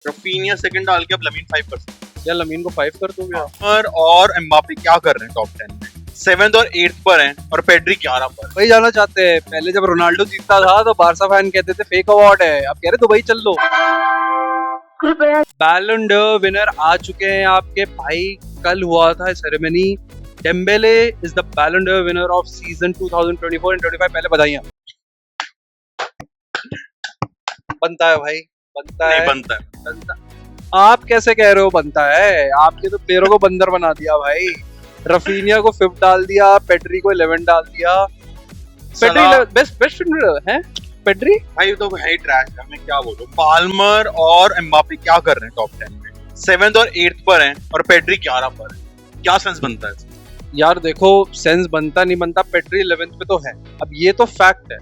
Raphinha second डाल के अब लमीन 5%। या लमीन को 5 कर दूंगा। और एम्बापे क्या कर रहे हैं टॉप 10 में? 7th और 8th पर हैं और पेड्री 11 पर। वही जाना चाहते हैं। पहले जब रोनाल्डो जीतता था तो बारसा फैन कहते थे फेक अवार्ड है, अब कह रहे दुबई चल लो। बैलन ड'ओर विनर आ चुके हैं आपके भाई, कल हुआ था सेरेमनी। डेम्बेले इज द बैलन ड'ओर विनर ऑफ सीजन 2024 एंड 25। पहले बधाइयां। बनता है भाई, बनता नहीं है, बनता है। आप कैसे कह रहे हो बनता है? आपके तो प्लेयरों को बंदर बना दिया भाई। रफीनिया को 5th डाल दिया, पेड्री को 11 डाल दिया। पेड्री बेस्ट है पेड्री भाई तो है ट्रैश है, मैं क्या बोलूं। पाल्मर और एम्बापे क्या कर रहे हैं टॉप 10 में? 7th और 8th पर हैं और पेड्री 11 पर है। क्या सेंस बनता है इसमें? यार देखो, सेंस बनता नहीं बनता, पेड्री 11th पे तो है, अब ये तो फैक्ट है।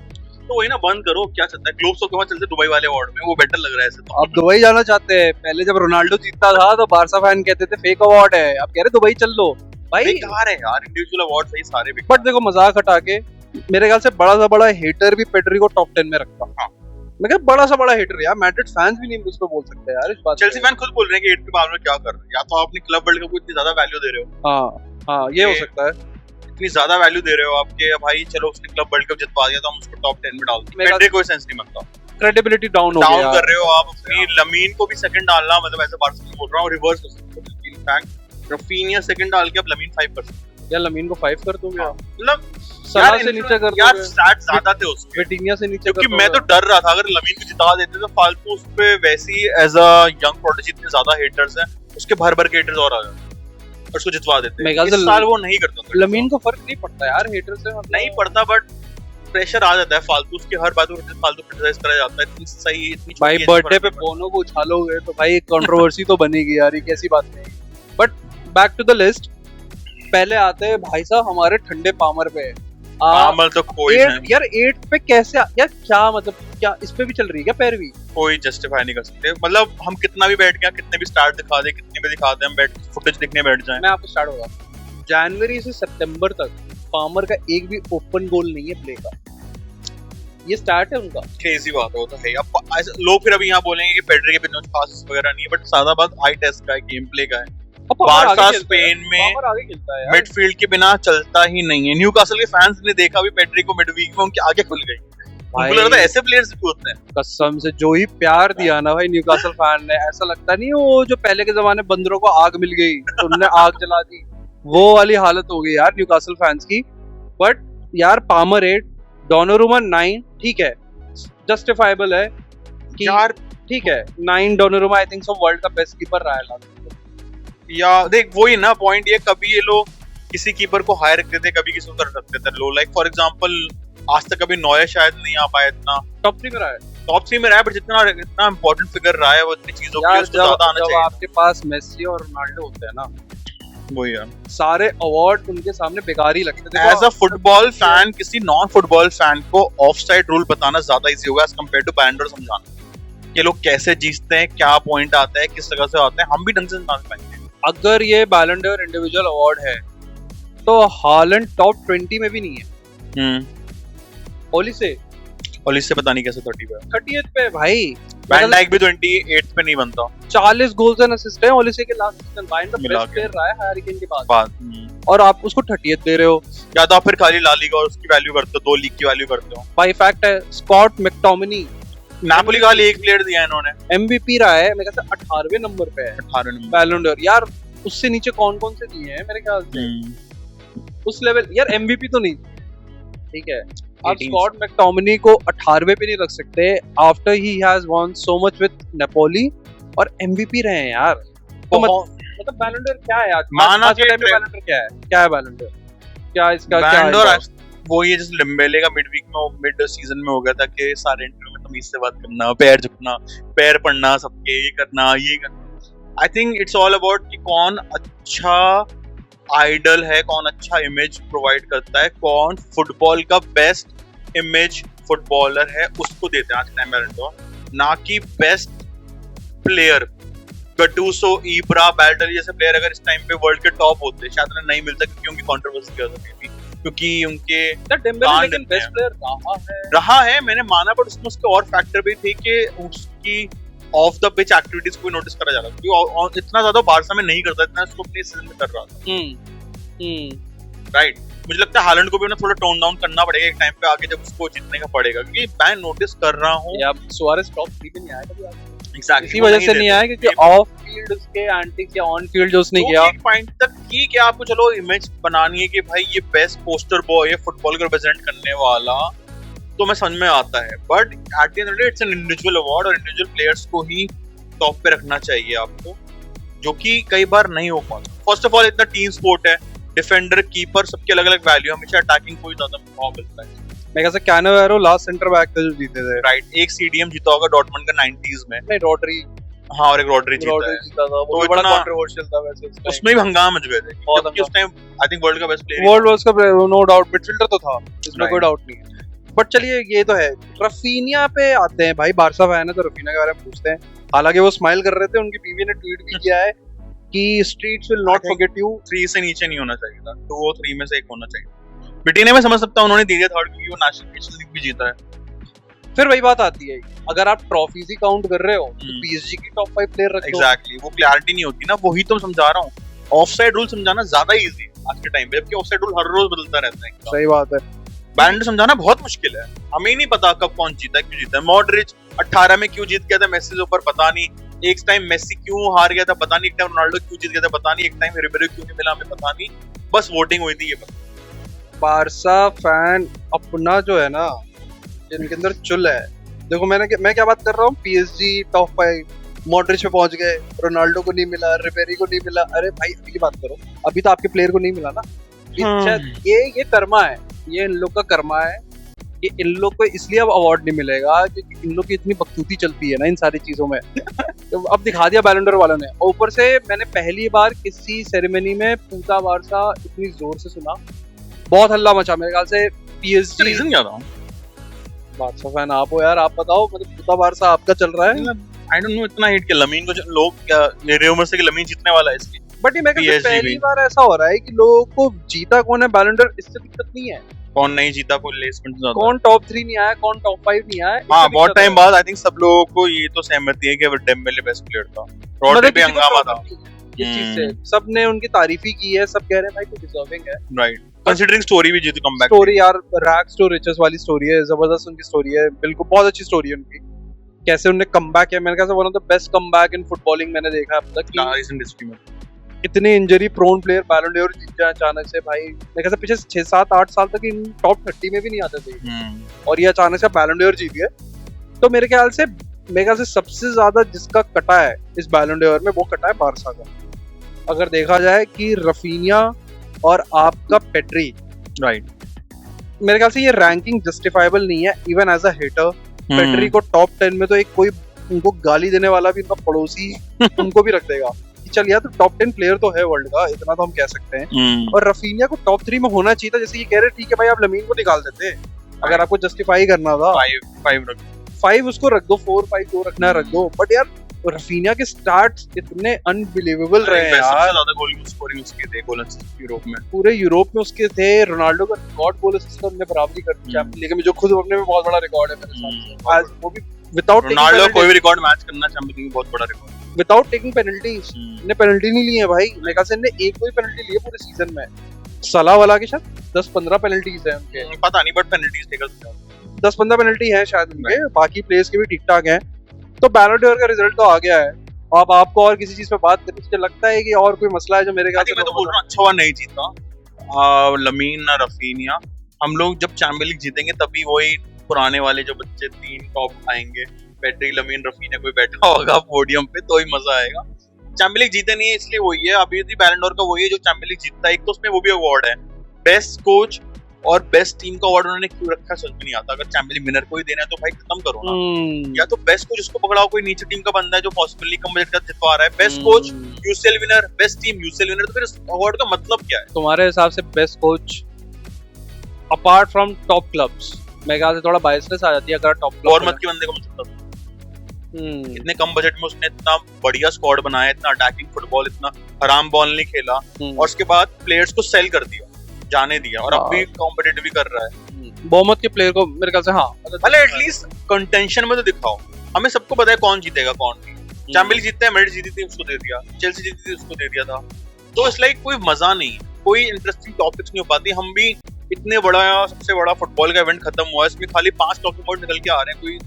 तो वही ना, बंद करो। क्या चलता है ग्लोब्स तो क्यों चलते दुबई वाले अवार्ड में? वो बेटर लग रहा है ऐसे तो। अब दुबई जाना चाहते हैं। पहले जब रोनाल्डो जीतता था तो बारसा फैन कहते थे फेक अवार्ड है, अब कह रहे दुबई चल लो भाई। बेकार है यार, इंडिविजुअल अवार्ड सही सारे बेकार। बट देखो, मजाक हटा के मेरे ख्याल से बड़ा सा बड़ा हेटर भी पेड्री को टॉप 10 में रखता। हाँ। मैं कह बड़ा सा बड़ा हेटर यार, मैड्रिड फैंस भी नहीं उस पे बोल सकते यार इस बात। चेल्सी फैन खुद बोल रहे हैं कि 8th के बाद में क्या कर रहे हैं। या तो आप अपनी क्लब वर्ल्ड कप को इतनी ज्यादा वैल्यू दे रहे हो। हाँ ये हो सकता है। इतनी ज्यादा वैल्यू दे रहे हो आपके भाई, चलो उसने क्लब वर्ल्ड कप जितवा दिया तो हम उसको टॉप 10 में डाल दें। पेड्री कोई सेंस नहीं बनता। क्रेडिबिलिटी डाउन हो गई डाउन कर रहे हो आप अपनी। लमीन को भी सेकंड डालना, मतलब ऐसे बार्सा बोल रहा हूं, रिवर्स हो सकता है इनफैक्ट। रफीनिया सेकंड डाल के अब लमीन 5%। या लमीन को 5 कर दूंगा, मतलब सलाह से नीचे कर यार, दोगे। स्टैट ज्यादा थे उसके। विटिनिया से नीचे क्योंकि कर मैं तो दोगे। डर रहा था अगर लमीन को जिता देते तो फालतू उस पे वैसे ही एज अ यंग प्रोडिजी इतने ज्यादा हेटर्स हैं, उसके भर भर के हेटर्स और आ जाते और उसको जितवा देते। इस साल वो नहीं करता था। लमीन को फर्क नहीं पड़ता यार हेटर से, मतलब नहीं पड़ता, बट प्रेशर आ जाता है फालतू। उसकी हर बात को फालतू क्रिटिसाइज करा जाता है। इतनी सही, इतनी भाई बर्थडे पे बोनो को उछालोगे तो भाई कंट्रोवर्सी तो बनेगी यार, ये कैसी बात नहीं। But back to the list, पहले आते हैं भाई साहब हमारे ठंडे पामर पे। पामर तो कोई यार 8 पे कैसे यार, क्या मतलब, क्या इस पे भी चल रही है क्या पैरवी? कोई जस्टिफाई नहीं कर सकते। मतलब हम कितना भी बैठ गया, कितने भी स्टार्ट दिखा दे, कितने भी दिखा दे, हम बैठ फुटेज देखने बैठ जाएं। मैं आपको स्टार्ट होगा, जनवरी से सितंबर तक पामर का एक भी ओपन गोल नहीं है प्ले का। ये स्टार्ट है उनका। क्रेजी बात है, वो तो है। अब लोग फिर अभी यहाँ बोलेंगे कि पेड्री के बिना पास वगैरह नहीं है, बट सादा बात आई टेस्ट का है, गेम प्ले का है। बारसा स्पेन में मिडफील्ड के बिना चलता ही नहीं है। न्यूकासल के फैंस ने देखा भी पेड्री को मिडवीक में, उनके आगे खुल गई। उनको लग रहा था ऐसे प्लेयर्स भी होते हैं। कसम से जो ही प्यार दिया ना भाई न्यूकासल फैन ने, ऐसा लगता नहीं वो जो पहले के जमाने बंदरों को आग मिल गई तो उन्होंने आग जला दी, वो वाली हालत हो गई यार न्यूकासल फैंस की। बट यार पामर 8, डोनारुमा 9, ठीक है, जस्टिफाइबल है कि यार ठीक है 9 Donnarumma I think so world का बेस्ट कीपर रहा है लास्ट। या देख वही ना पॉइंट, ये कभी ये लोग किसी कीपर को हायर रखते थे, कभी किसी को रखते थे लो। लाइक फॉर एग्जांपल आज तक कभी नॉयर शायद नहीं आ पाया इतना टॉप 3 में रहा है। टॉप 3 में रहा है, बट जितना इंपॉर्टेंट फिगर रहा है वो इतनी चीजों के लिए उसको ज्यादा आना चाहिए। आपके पास मेसी और रोनाल्डो होते हैं ना, वही यार सारे अवार्ड उनके सामने बेकार ही लगते थे। एज अ फुटबॉल फैन किसी नॉन फुटबॉल फैन को ऑफसाइड रूल बताना ज्यादा इजी होगा as compare to Ballon d'Or समझाना कि लोग कैसे जीतते हैं, क्या पॉइंट आता है, किस तरह से आते हैं। हम भी ढंग से समझ पाएंगे। अगर ये बैलेंड ड'ओर इंडिविजुअल अवार्ड है तो हालैंड टॉप 20 में भी नहीं है। ओलिसे पता नहीं कैसे 30th पे भाई। वैन डाइक भी 28th पे नहीं बनता। 40 गोल्स एंड असिस्ट है ओलिसे के last season, wine the best player रहा है हैरिकेन के बाद। और आप उसको 30th दे रहे हो, या तो आप फिर खाली ला लीगा और उसकी वैल्यू करते हो, 2 लीग की वैल्यू करते हो। भाई फैक्ट है, स्कॉट मैकटोमिनी नापोली का एक प्लेयर दिया इन्होंने, एमवीपी रहा है मेरे ख्याल से 18वें नंबर पे है, 18 नंबर बैलेंड ड'ओर। यार उससे नीचे कौन-कौन से दिए हैं मेरे ख्याल से उस लेवल। यार एमवीपी तो नहीं, ठीक है, आप स्कॉट मैकटोमिनी को 18वें पे नहीं रख सकते after he has won so much with Napoli और एमवीपी रहे हैं यार। तो मतलब बैलेंड ड'ओर क्या है आज? माना कि बैलेंड ड'ओर क्या है बैलेंड ड'ओर? क्या इसका क्या है? वो ये जैसे डेम्बेले का मिड वीक में, मिड सीजन में हो गया था कि सारे इंटरव्यू में तमीज से बात करना, पैर झुकना, पैर पड़ना सबके, ये करना ये करना। I think it's all about कि कौन अच्छा आइडल है, कौन अच्छा इमेज प्रोवाइड करता है, कौन फुटबॉल का बेस्ट इमेज फुटबॉलर है, उसको देते हैं आज के टाइम बैलेंड ड'ओर, ना कि बेस्ट प्लेयर। गटूसो, इब्रा, बैल्टरी जैसे प्लेयर अगर इस टाइम पे वर्ल्ड के टॉप होते शायद उन्हें नहीं मिलता, क्योंकि उनकी कंट्रोवर्सी की वजह से, क्योंकि उनके लेकिन बेस्ट प्लेयर रहा है मैंने माना, बट उसमें उसके और फैक्टर भी थे कि उसकी ऑफ द पिच एक्टिविटीज को भी नोटिस करा जा रहा था, क्योंकि इतना ज्यादा बारसा में नहीं करता, इतना इसको अपने सीजन में कर रहा था, राइट। मुझे लगता है हालैंड को भी ना थोड़ा टोन डाउन करना पड़ेगा एक टाइम पे आगे, जब उसको जीतने का पड़ेगा, क्योंकि मैं नोटिस कर रहा हूँ या सुआरेस टॉप 3 पे नहीं आया कभी, एग्जैक्टली इसी वजह से नहीं आया क्योंकि ऑफ फील्ड उसके एंटिक्स या ऑन फील्ड जो उसने किया, एक पॉइंट तक ठीक है, आपको चलो इमेज बनानी है कि भाई ये बेस्ट पोस्टर बॉय है फुटबॉल को रिप्रेजेंट करने वाला, तो मैं समझ में आता है, but at the end of the day it's an individual award, और इंडिविजुअल प्लेयर्स को ही टॉप पे रखना चाहिए आपको, जो कि कई बार नहीं हो पाता। फर्स्ट ऑफ ऑल इतना टीम स्पोर्ट है, डिफेंडर कीपर सबके अलग अलग वैल्यू, हमेशा अटैकिंग को ही ज्यादा मौका मिलता है। मैं कहता कैनावेरो लास्ट सेंटर बैक थे जो जीते थे, राइट, एक सीडीएम जीता होगा डॉर्टमंड का 90s में, नहीं रॉड्री, हाँ, और एक रॉड्री जीता था, वो तो बड़ा इतना कंट्रोवर्शियल था वैसे उस उसमें भी हंगामा मच गए थे, बहुत क्योंकि उस टाइम आई थिंक वर्ल्ड का बेस्ट प्लेयर वर्ल्ड वाज का नो डाउट मिडफील्डर तो था, इसमें कोई Right. डाउट नहीं है। बट चलिए ये तो है, रफीनिया पे आते हैं भाई, बारसा फैन है तो रफीनिया के बारे में पूछते हैं। हालांकि वो स्माइल कर रहे थे, उनकी बीवी ने ट्वीट भी किया है कि streets will not think- forget you. 3 से नीचे नहीं होना चाहिए था, 2 और 3 में से एक होना चाहिए। बिटीने में समझ सकता हूं उन्होंने दे दिया थर्ड, क्योंकि वो नेशनल लीग भी जीता है। फिर वही बात आती है, अगर आप ट्रॉफीज ही काउंट कर रहे हो तो पीएसजी की टॉप 5 प्लेयर रख दो। एग्जैक्टली, वो क्लैरिटी नहीं होती ना, वही तो समझा रहा हूँ। ऑफसाइड रूल समझाना ज्यादा इजी है आज के टाइम पे, जबकि ऑफसाइड रूल हर रोज बदलता रहता है। सही बात है, बैलेंस समझाना बहुत मुश्किल है, हमें ही नहीं पता कब कौन जीता क्यों जीता। मॉडरिच 18 में क्यों जीत गया था मेसी से ऊपर, पता नहीं। एक टाइम मेसी क्यों हार गया था, पता नहीं। एक टाइम रोनाल्डो क्यों जीत गया था, पता नहीं। एक टाइम रिबेरो क्यों नहीं मिला, हमें पता नहीं। बस वोटिंग हुई थी, ये पता। बारसा फैन अपना जो है ना, जिनके अंदर चुल है, देखो मैं क्या बात कर रहा हूँ, पीएसजी टॉप 5, मॉडरिच पे पहुंच गए, रोनाल्डो को नहीं मिला, रिबेरी को नहीं मिला। अरे भाई अभी की बात करो, अभी तो आपके प्लेयर को नहीं मिला ना। ये कर्मा है, ये इन लोग का कर्मा है कि इन लोग को इसलिए अब अवार्ड नहीं मिलेगा क्योंकि इन लोग की इतनी बकचोदी चलती है ना इन सारी चीजों में। तो अब दिखा दिया बैलन डोर वालों ने। ऊपर से मैंने पहली बार किसी सेरेमनी में पूता बारसा इतनी जोर से सुना, बहुत हल्ला मचा मेरे ख्याल से। पीएसजी रीजन क्या था? बादशाह फैन आप हो यार, आप बताओ, मतलब पूता बारसा आपका चल रहा है। आई डोंट नो, इतना हिट किया लमीन को लोग, क्या रूमर से कि लमीन जीतने वाला है इसकी। बट ये मैं कहता हूं PSG पहली भी। बार ऐसा हो रहा है कि लोगों को जीता कौन है बैलन डोर इससे दिक्कत नहीं है, कौन नहीं जीता, कोई प्लेसमेंट ज्यादा। कौन टॉप 3 नहीं आया, कौन टॉप 5 नहीं आया। हाँ, इससे बहुत दिक्कत टाइम है। बाद आई थिंक सब लोगों को ये तो सहमति है कि डेम्बेले बेस्ट प्लेयर था। मतलब रॉड्री पे किसी को हंगामा problem था। नहीं है इस चीज से, सबने उनकी तारीफ ही की है, सब कह रहे हैं भाई तो डिजर्विंग है। राइट, कंसीडरिंग स्टोरी भी जीत कमबैक। स्टोरी यार रैग्स टू रिचेस वाली स्टोरी है, जबरदस्त उनकी स्टोरी है, बिल्कुल बहुत अच्छी स्टोरी है उनकी, कैसे उन्होंने कमबैक किया। मैंने कहा one of the best comeback in footballing मैंने देखा अब तक। रिसेंट हिस्ट्री में इतने injury prone player Ballon d'Or जीत जाए अचानक से भाई, मेरे ख्याल से पिछले 6-7-8 साल तक इन टॉप 30 में भी नहीं आते थे, और ये अचानक से बैलन डोर जीत गए। तो मेरे ख्याल से सबसे ज्यादा जिसका कटा है इस बैलन डोर में, वो कटा है बारसा का। अगर देखा जाए कि रफीनिया और आपका पेड्री, राइट, मेरे ख्याल से ये रैंकिंग जस्टिफाइबल नहीं है even as a hater. Pedri को टॉप 10 में तो एक कोई उनको गाली देने वाला भी, उनका पड़ोसी उनको भी रख देगा कि चल यार तो टॉप 10 प्लेयर तो है वर्ल्ड का, इतना तो हम कह सकते हैं। और रफीनिया को टॉप 3 में होना चाहिए था, जैसे ये कह रहे ठीक है भाई आप लमीन को निकाल देते अगर आपको जस्टिफाई करना था। 5 उसको रख दो, 4-5 जो रखना है रख दो, बट यार रफीनिया के स्टार्ट्स इतने अनबिलीवेबल रहे हैं यार। ज्यादा गोल स्कोरिंग उसके थे गोल असिस्ट यूरोप में, पूरे यूरोप में उसके थे। रोनाल्डो का रिकॉर्ड गोल असिस्ट का उन्होंने बराबरी कर दी चैंपियंस लीग में, जो खुद अपने में बहुत बड़ा रिकॉर्ड है मेरे हिसाब से। आज वो भी विदाउट रोनाल्डो कोई भी रिकॉर्ड मैच करना चैंपियंस लीग में बहुत बड़ा रिकॉर्ड, विदाउट टेकिंग पेनल्टीज। ने पेनल्टी नहीं ली है भाई, मेरे ख्याल से इन्होंने एक कोई पेनल्टी ली है पूरे सीजन में। सलाह वाला के शायद 10-15 पेनल्टीज है उनके, पता नहीं, बट पेनल्टीज टेकल 10-15 पेनल्टी है शायद उनके, बाकी प्लेयर्स के भी ठीक ठाक हैं। तो बैलन डोर का रिजल्ट तो आ गया है। अब आपको और किसी चीज पे बात करनी, मुझे लगता है कि और कोई मसला है जो मेरे ख्याल से मैं तो बोल रहा हूँ अच्छा हुआ नहीं जीता लमीन ना रफीनिया। हम लोग जब चैंपियंस लीग जीतेंगे तभी वही पुराने वाले जो बच्चे 3 टॉप आएंगे, पेड्री, लमीन, रफीनिया कोई बैठा होगा पोडियम पे, तो ही मजा आएगा। चैंपियंस लीग जीते नहीं है इसलिए वही है, अभी भी बैलन डोर का वही है जो चैंपियंस लीग जीतता है। एक तो उसमें वो भी अवार्ड है, बेस्ट कोच और बेस्ट टीम का अवार्ड उन्होंने क्यों रखा समझ में नहीं आता। अगर चैंपियंस लीग विनर को ही देना है तो भाई खत्म करो ना। या तो बेस्ट कोच उसको पकड़ाओ, कोई नीचे टीम का बंदा है जो पॉसिबली कम बजट का जितवा रहा है। Best coach UCL winner, best team UCL winner, तो फिर इस अवार्ड का मतलब क्या है? तुम्हारे हिसाब से best coach apart from top clubs, मेरे ख्याल से थोड़ा बायसनेस आ जाती है अगर टॉप क्लब बॉर्नमथ के बंदे को मिल सकता था। इतने कम बजट में उसने इतना बढ़िया स्क्वाड बनाया, इतना अटैकिंग फुटबॉल, इतना हराम बॉल नहीं खेला, और उसके बाद प्लेयर्स को सेल कर दिया, जाने दिया, और अब भी कॉम्पिटिटिव भी कर रहा है। बॉर्नमथ के प्लेयर को मेरे ख्याल से हाँ, भले एटलीस्ट कंटेंशन में तो दिखाओ। हमें सबको पता है कौन जीतेगा कौन नहीं। चैंपियंस जीतता है, मैड्रिड जीती थी उसको दे दिया, चेल्सी जीती थी उसको दे दिया था। तो इट्स लाइक कोई मजा नहीं, कोई इंटरेस्टिंग टॉपिक्स नहीं हो पाती। हम भी इतने बड़ा सबसे बड़ा फुटबॉल का इवेंट खत्म हुआ है, इसमें खाली 5 टॉकिंग पॉइंट निकल के आ रहे हैं, कोई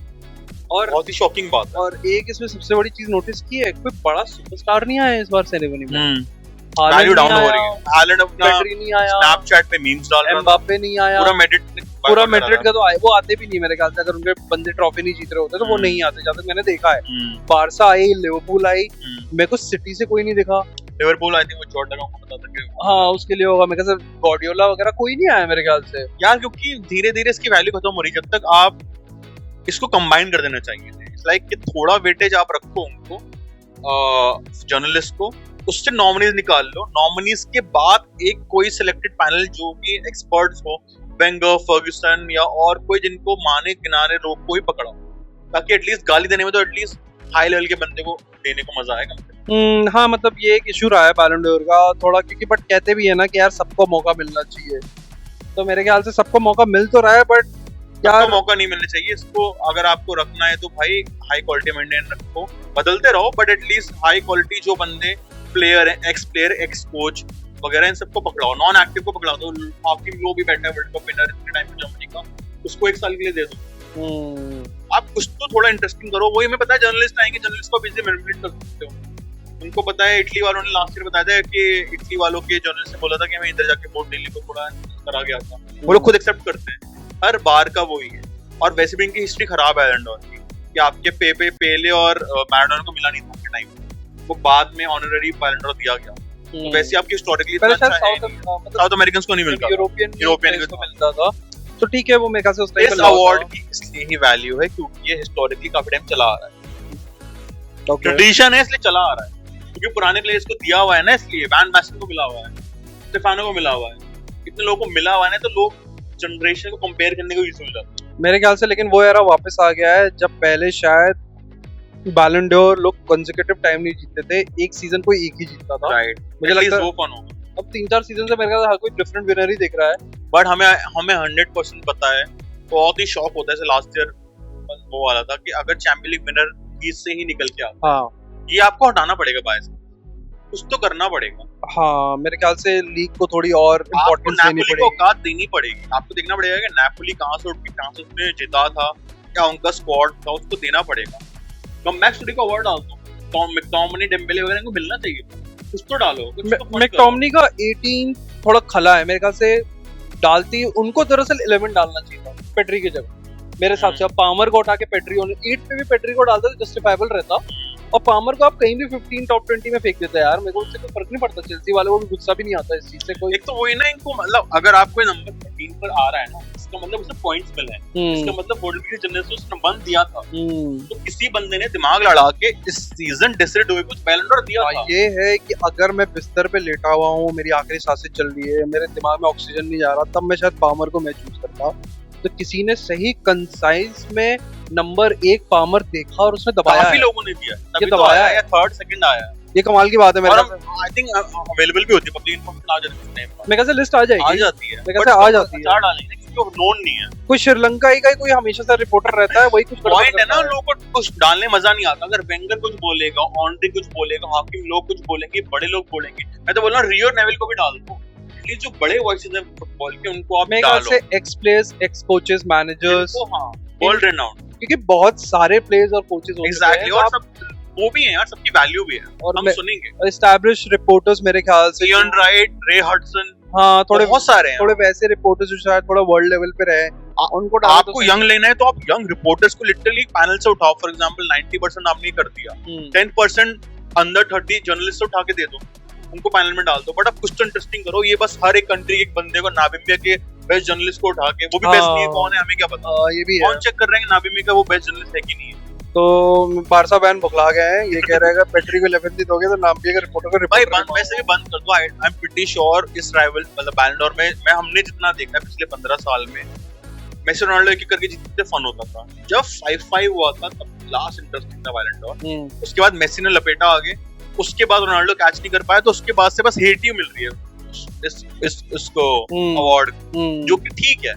और बहुत ही शॉकिंग बात है। और एक इसमें सबसे बड़ी चीज नोटिस की है, कोई बड़ा सुपरस्टार नहीं आया इस बार सेरेमनी में। वैल्यू डाउन हो रही है। हालैंड अपना पेड्री नहीं आया, स्नैपचैट पे मीम्स डाल रहा है, एम्बाप्पे नहीं आया, पूरा मैड्रिड का तो आए, वो आते भी नहीं मेरे ख्याल से। अगर उनके बंदे ट्रॉफी नहीं जीत रहे होते तो वो नहीं आते, जब तक मैंने देखा है। बारसा आई, लिवरपूल आई, मेरे को सिटी से कोई नहीं दिखा। लिवरपूल आई थी वो चोट लगा, पता था कि हाँ उसके लिए होगा मेरे ख्याल से। गार्डियोला वगैरह कोई नहीं आया मेरे ख्याल से यार, क्योंकि धीरे धीरे इसकी वैल्यू खत्म हो रही है। जब तक आप इसको कंबाइन कर देना चाहिए, लाइक कि थोड़ा वेटेज आप रखो उनको, जर्नलिस्ट को, उससे नॉमिनीज निकाल लो। नॉमिनीज के बाद एक कोई सिलेक्टेड पैनल जो कि एक्सपर्ट्स हो, वेंगर, फर्ग्यूसन या और कोई जिनको माने किनारे लोग कोई पकड़ो, ताकि एटलीस्ट गाली देने में तो एटलीस्ट हाई लेवल के बंदे को देने को मजा आएगा। हाँ मतलब ये एक इशू रहा है बैलन डोर का थोड़ा, क्योंकि बट कहते भी है ना कि यार सबको मौका मिलना चाहिए, तो मेरे ख्याल से सबको मौका मिल तो रहा है, बट यार मौका नहीं मिलना चाहिए इसको। अगर आपको रखना है तो भाई हाई क्वालिटी मेंटेन रखो, बदलते रहो, बट एटलीस्ट हाई क्वालिटी जो बंदे प्लेयर है, एक्स प्लेयर, एक्स कोच वगैरह, इन सबको पकड़ाओ। नॉन एक्टिव को पकड़ा दो। हाकिम लो भी बैठा है वर्ल्ड कप विनर इतने टाइम पे जर्मनी का, उसको 1 साल के लिए दे दो। आप कुछ तो थोड़ा इंटरेस्टिंग करो। वही हमें पता है जर्नलिस्ट आएंगे, जर्नलिस्ट को आप इजीली मैनिपुलेट कर सकते हो। उनको पता है, इटली वालों ने लास्ट ईयर बताया था कि इटली वालों के जर्नलिस्ट ने बोला था कि हमें इधर जाके वोट डेली को थोड़ा करा गया था। वो लोग खुद एक्सेप्ट करते हैं, हर बार का वही है। और वैसे भी इनकी हिस्ट्री खराब है एलेंडोर की, कि आपके पेले और मैराडोना को मिला नहीं था उनके टाइम, वो बाद में ऑनररी बैलेंडोर दिया गया। तो वैसे आपकी हिस्टोरिकली साउथ अमेरिकन को नहीं मिलता, यूरोपियन को मिलता था। तो ठीक है, वो मेरे ख्याल से उस टाइम पे अवार्ड की इसलिए ही वैल्यू है क्योंकि ये हिस्टोरिकली काफी टाइम चला आ रहा है, ट्रेडिशन है, इसलिए चला आ रहा है। क्योंकि पुराने प्लेयर्स को दिया हुआ है ना, इसलिए वैन बैस्टन को मिला हुआ है, स्टेफानो को मिला हुआ है, इतने लोगों को मिला हुआ है ना, तो लोग जनरेशन को कंपेयर करने को यूज हो जाता है मेरे ख्याल से। लेकिन वो एरा वापस आ गया है, जब पहले शायद बैलन डोर लोग कंसेक्यूटिव टाइम नहीं जीतते थे, एक सीजन कोई एक ही जीतता था। राइट, मुझे लगता है वो फन होगा। अब 3-4 सीजन से मेरे ख्याल से हर कोई डिफरेंट विनर ही दिख रहा है, बट हमें 100% पता है, बहुत ही शॉक होता है। जैसे लास्ट ईयर वो वाला था कि अगर चैंपियन लीग विनर इससे ही निकल के आता, ये आपको हटाना पड़ेगा बायस, कुछ तो करना पड़ेगा। हाँ मेरे ख्याल से लीग को थोड़ी और इंपॉर्टेंस देनी पड़ेगी, औकात देनी पड़ेगी। आपको देखना पड़ेगा कि नेपोली कहां से उठ के कहां से उसने जीता था, क्या उनका स्क्वाड था, उसको देना पड़ेगा। कमबैक स्टोरी का अवार्ड डाल दो, मैकटोमिनी, डेम्बेले वगैरह को मिलना चाहिए, कुछ तो डालो। मैकटोमिनी का 18 थोड़ा खला है मेरे ख्याल से, डालती उनको दरअसल 11 डालना चाहिए था पेड्री की जगह मेरे हिसाब से। अब पामर को उठा के पेड्री, 8 पे भी पेड्री को डालता तो जस्टिफाइबल रहता, और पामर को आप कहीं भी 15 टॉप 20 में फेंक देते हैं यार, मेरे को उससे कोई फर्क नहीं पड़ता। चेल्सी वाले को भी गुस्सा भी नहीं आता इस चीज से कोई। एक तो वही ना, इनको मतलब अगर आपको नंबर 13 पर आ रहा है ना, इसका मतलब उसे पॉइंट्स मिले हैं, इसका मतलब वर्ल्ड के जर्नलिस्ट उसने बंद दिया था, तो किसी बंदे ने दिमाग लड़ा के इस सीजन डिसाइड हुए कुछ बैलन डोर दिया था। ये है कि अगर मैं बिस्तर पे लेटा हुआ हूँ, मेरी आखिरी सांसें चल रही है, मेरे दिमाग में ऑक्सीजन नहीं जा रहा, तब मैं शायद पामर को मैं चूज करता। तो किसी ने सही कंसाइज में नंबर 1 पामर देखा और उसने दबाया, काफी लोगों ने दिया, ये दबाया है, 3rd 2nd आया, ये कमाल की बात है। मेरे आई थिंक अवेलेबल भी होती है, पब्लिक इन्फॉर्मेशन आ जाती है, मेरे ख्याल से लिस्ट आ जाएगी, आ जाती है, मेरे ख्याल से आ जाती है, चार डालेंगे क्योंकि नोन नहीं है। कोई श्रीलंकाई का कोई हमेशा से रिपोर्टर रहता है, वही कुछ पॉइंट है ना, लोगों को कुछ डालने मजा नहीं आता। अगर वेंगर कुछ बोलेगा, ऑनरी कुछ बोलेगा, हाकिम लोग कुछ बोलेंगे, बड़े लोग बोलेंगे, मैं तो बोल रहा हूं रियो नेविल को भी डाल दो, एटलीस्ट जो बड़े वॉइसेस हैं फुटबॉल के उनको आप डालो। से x players, x coaches, managers, हां वर्ल्ड रेनाउंड, क्योंकि बहुत सारे प्लेयर्स और कोचेस होते हैं। एग्जैक्टली, और सब वो भी हैं यार, सबकी वैल्यू भी है, और हम सुनेंगे। एस्टैब्लिश्ड रिपोर्टर्स मेरे ख्याल से इयन राइट, रे हडसन, हाँ थोड़े बहुत सारे हैं, थोड़े वैसे रिपोर्टर्स जो शायद थोड़ा वर्ल्ड लेवल पे रहे, उनको डालो। आपको यंग लेना है तो आप यंग रिपोर्टर्स को लिटरली पैनल से उठाओ। फॉर एग्जांपल 90% आपने कर दिया, 10% अंडर 30 जर्नलिस्ट उठा के दे दो, उनको पैनल में डाल दो। बट आप कुछ तो इंटरेस्टिंग करो। ये बस हर एक कंट्री के एक बंदे को, नाबिमिया के बेस्ट जर्नलिस्ट को उठा के, वो भी बेस्ट नहीं है, कौन है हमें क्या पता, ये भी है, कौन चेक कर रहे हैं कि नाबिमिया का वो बेस्ट जर्नलिस्ट है कि नहीं है। तो बारसा बैन बुखला गए हैं, ये कह रहा है पेट्री को 11 दी दोगे तो नाबिमिया के रिपोर्टर को भाई वैसे भी बंद कर दो। आई एम प्रीटी श्योर इस राइवल मतलब बैलन डोर में मैं हमने जितना देखा है पिछले 15 साल में, मेसी रोनाल्डो एक करके जीतते फन होता था। जब 5-5 हुआ था तब लास्ट इंटरेस्टिंग था बैलन डोर। उसके बाद मेसी ने लपेटा आगे, उसके बाद रोनाल्डो कैच नहीं कर पाया, तो उसके बाद से बस हेट ही मिल रही है इसको अवार्ड, जो कि ठीक है।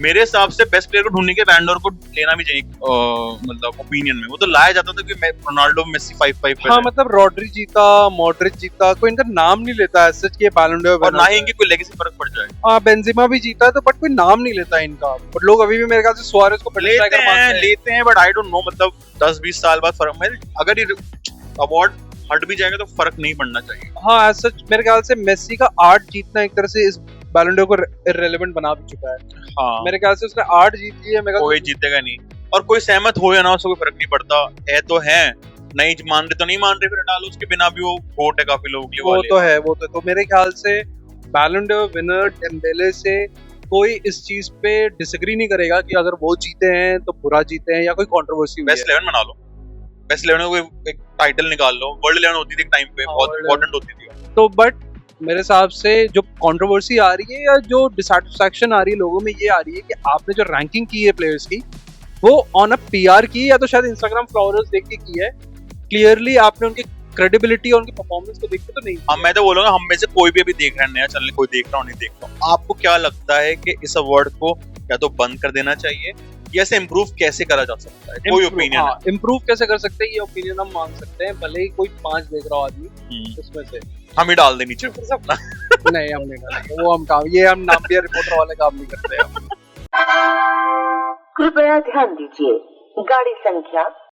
मेरे हिसाब से बेस्ट प्लेयर को ढूंढने के वैन डोर को लेना भी चाहिए, मतलब ओपिनियन में वो तो लाया जाता था कि रोनाल्डो मेसी 5-5 पे हाँ थे। मतलब रॉड्री जीता, मॉड्रिच जीता, कोई इनका नाम नहीं लेता है सच के बैलन डोर और ना ही इनकी कोई लेगेसी फर्क पड़ जाए। हाँ बेंजेमा भी जीता है तो बट कोई नाम नहीं लेता है इनका, बट लोग अभी भी मेरे ख्याल से सुआरेज को बेस्ट स्ट्राइकर मानते लेते हैं बट आई डोंट नो, मतलब 10-20 साल बाद फर्क में अगर ये अवार्ड हट भी जाएगा तो फर्क नहीं पड़ना चाहिए। हाँ एज सच मेरे ख्याल से मेसी का 8 जीतना एक तरह से इस बैलन डोर को इररिलेवेंट बना भी चुका है। हाँ मेरे ख्याल से उसने 8 जीत ली है, मेरे ख्याल कोई जीतेगा नहीं, और कोई सहमत हो या ना उसको कोई फर्क नहीं पड़ता है, तो है नहीं मान रहे तो नहीं मान रहे, फिर डालो उसके बिना भी वो वोट है काफी लोगों के लिए। वो तो है, वो तो मेरे ख्याल से बैलन डोर विनर डेम्बेले से कोई इस चीज पे डिसएग्री नहीं करेगा कि अगर वो जीते हैं तो बुरा जीते हैं या कोई कंट्रोवर्सी हुई बेस्ट 11 बना लो, बेस्ट 11 में कोई एक टाइटल निकाल लो, वर्ल्ड 11 होती थी एक टाइम पे, हाँ, बहुत World इंपॉर्टेंट होती थी। है। तो बट मेरे हिसाब से जो कंट्रोवर्सी आ रही है या जो डिसैटिस्फैक्शन आ रही है लोगों में, ये आ रही है कि आपने जो रैंकिंग की है प्लेयर्स की वो ऑन अ पीआर की या तो शायद इंस्टाग्राम फॉलोअर्स देख के की है, क्लियरली आपने उनकी क्रेडिबिलिटी और उनकी परफॉर्मेंस को देख के तो नहीं की अब मैं तो बोलूंगा हम में से कोई भी अभी देख रहा है नया चैनल, कोई देख रहा हो नहीं देख रहा हो, आपको क्या लगता है कि इस अवार्ड को या तो बंद कर देना चाहिए या इसे इम्प्रूव कैसे करा जा सकता है? कोई ओपिनियन है? इम्प्रूव कैसे कर सकते हैं ये ओपिनियन हम मांग सकते हैं, भले ही कोई 5 देख रहा हो आदमी उसमें से। हम ही डाल दे नीचे फिर सब ना। नहीं हम नहीं करेंगे वो, हम काम ये हम नाम्बियर रिपोर्टर वाले काम नहीं करते हम। कृपया ध्यान दीजिए, गाड़ी संख्या